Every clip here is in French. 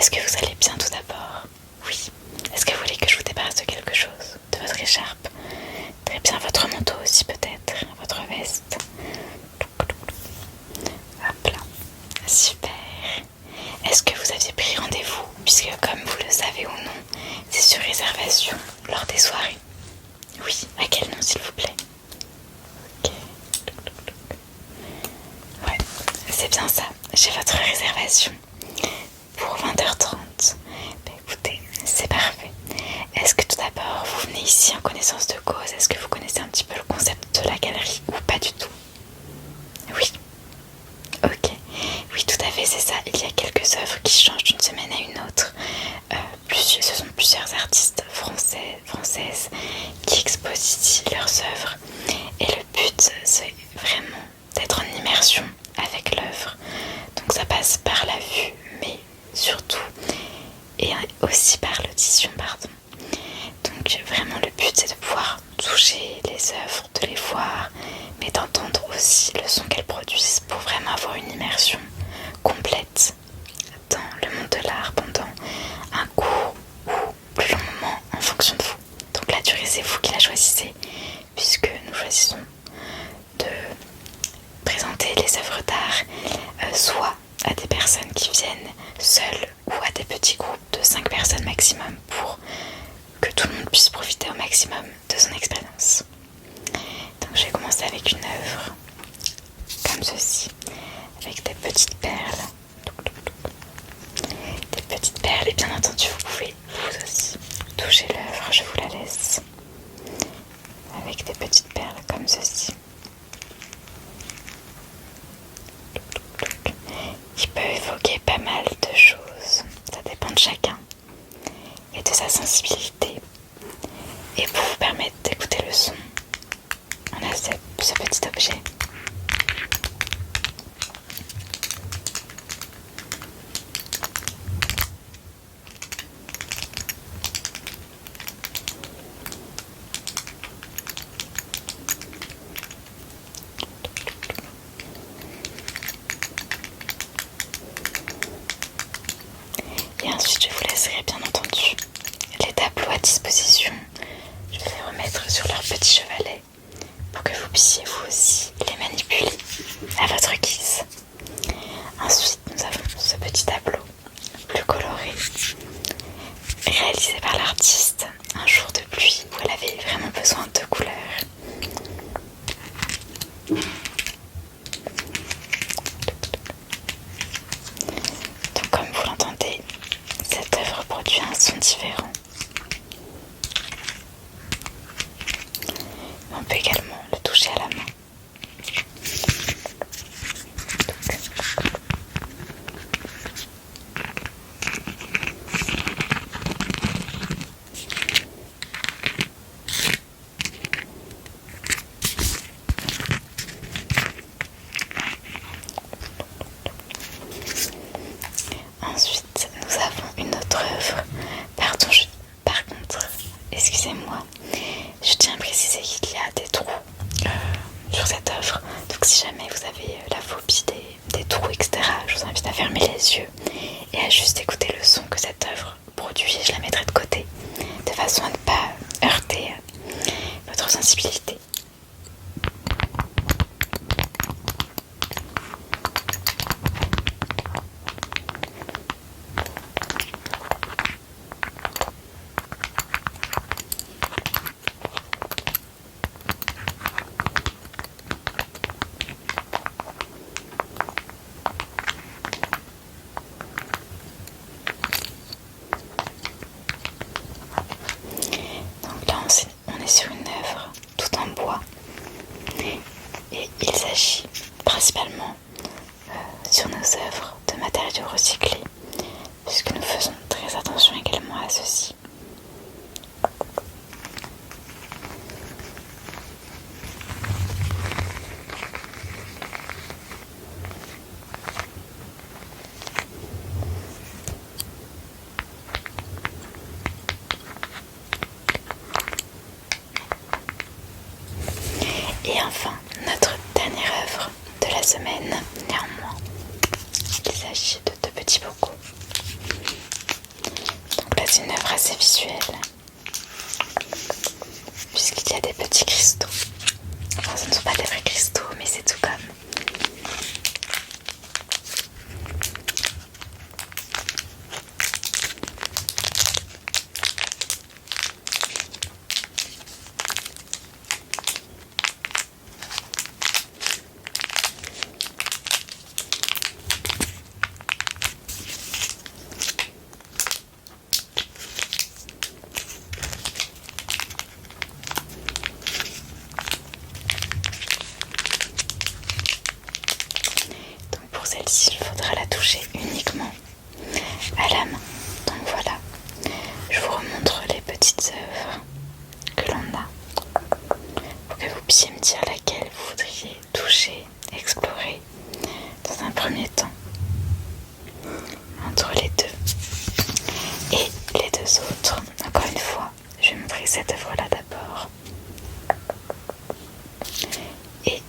Est-ce que vous allez bien tout d'abord? Oui. Est-ce que vous voulez que je vous débarrasse de quelque chose? De votre écharpe? Très bien, votre manteau aussi peut-être, votre veste. Hop là, super. Est-ce que vous aviez pris rendez-vous? Puisque comme vous le savez ou non, c'est sur réservation lors des soirées. Oui, à quel nom s'il vous plaît? Ok. Ouais, c'est bien ça, j'ai votre réservation pour 20h30. Bah écoutez, c'est parfait. Est-ce que tout d'abord vous venez ici en connaissance de cause? Est-ce que vous connaissez un petit peu le concept de la galerie ou pas du tout? Oui. Ok, oui tout à fait c'est ça, il y a quelques œuvres qui changent d'une semaine à une autre. Ce sont plusieurs artistes françaises qui exposent ici leurs œuvres. Et le but c'est vraiment d'être en immersion avec l'œuvre. Donc ça passe par la vue mais surtout et aussi par l'audition pardon. Donc vraiment le but c'est de pouvoir toucher les œuvres, de les voir, mais d'entendre aussi le son qu'elles produisent pour vraiment avoir une immersion complète dans le monde de l'art pendant un court ou plus long moment en fonction de vous. Donc la durée c'est vous qui la choisissez puisque nous choisissons de présenter les œuvres d'art soit à des personnes qui viennent seules ou à des petits groupes de 5 personnes maximum pour que tout le monde puisse profiter au maximum de son expérience. Donc je vais commencer avec une œuvre comme ceci, avec des petites perles. Des petites perles et bien entendu vous pouvez vous aussi toucher l'œuvre, je vous la laisse. Avec des petites perles comme ceci. Qui peut évoquer pas mal de choses, ça dépend de chacun et de sa sensibilité. Et pour vous permettre d'écouter le son, on a ce petit objet. Et ensuite je vous laisserai bien entendu les tableaux à disposition. Je vais les remettre sur leur petit chevalet pour que vous puissiez vous aussi les manipuler à votre guise. Ensuite nous avons ce petit tableau plus coloré réalisé par l'artiste un jour de pluie où elle avait vraiment besoin de couleurs. Donc comme vous l'entendez, cette œuvre produit un son différent. On peut également le toucher à la main. Ensuite, nous avons une autre œuvre. Par contre, excusez-moi, je tiens à préciser qu'il y a des trous sur cette œuvre. Donc si jamais vous avez la phobie des trous, etc., je vous invite à fermer les yeux et à juste écouter le son que cette œuvre produit. Je la mettrai de côté de façon à ne pas heurter votre sensibilité. Donc là on est sur une œuvre tout en bois et il s'agit principalement sur nos œuvres de matériaux recyclés puisque nous faisons très attention également à ceci. Et enfin, notre dernière œuvre de la semaine, néanmoins, il s'agit de deux petits bocaux. assez visuel, puisqu'il y a des petits cristaux. Enfin, ce ne sont pas des vrais cristaux, mais c'est tout comme. Donc pour celle-ci, il faudra la toucher uniquement à la main. Donc voilà, je vous remontre les petites œuvres que l'on a pour que vous puissiez me dire laquelle vous voudriez toucher, explorer dans un premier temps entre les deux. Et les deux autres, encore une fois, je vais montrer cette œuvre-là d'abord. Et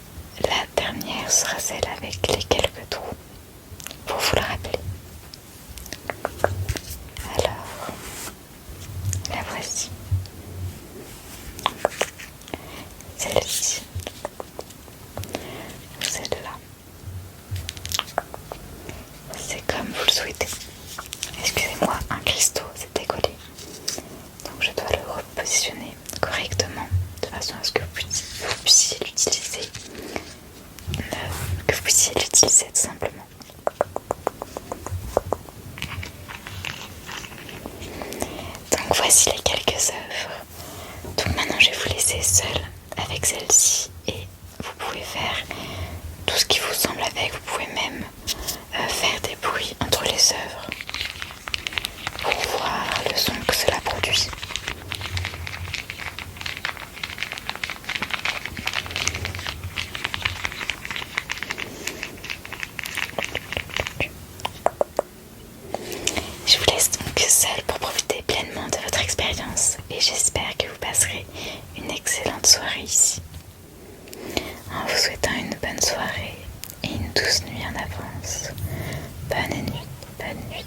la dernière sera celle avec les quelques trous, pour vous le rappeler. Alors, la voici. Celle-ci. Ou celle-là. C'est comme vous le souhaitez. Excusez-moi, un cristaux s'est décollé. Donc je dois le repositionner correctement de façon à ce que vous puissiez l'utiliser. Que vous puissiez l'utiliser tout simplement. Donc voici les quelques œuvres. Donc maintenant je vais vous laisser seul avec celle-ci et vous pouvez faire tout ce qui vous semble avec. Vous pouvez même faire des bruits entre les œuvres pour voir le son que cela produit. Je vous laisse donc seul pour profiter pleinement de votre expérience et j'espère que vous passerez une excellente soirée ici. En vous souhaitant une bonne soirée et une douce nuit en avance. Bonne nuit, bonne nuit.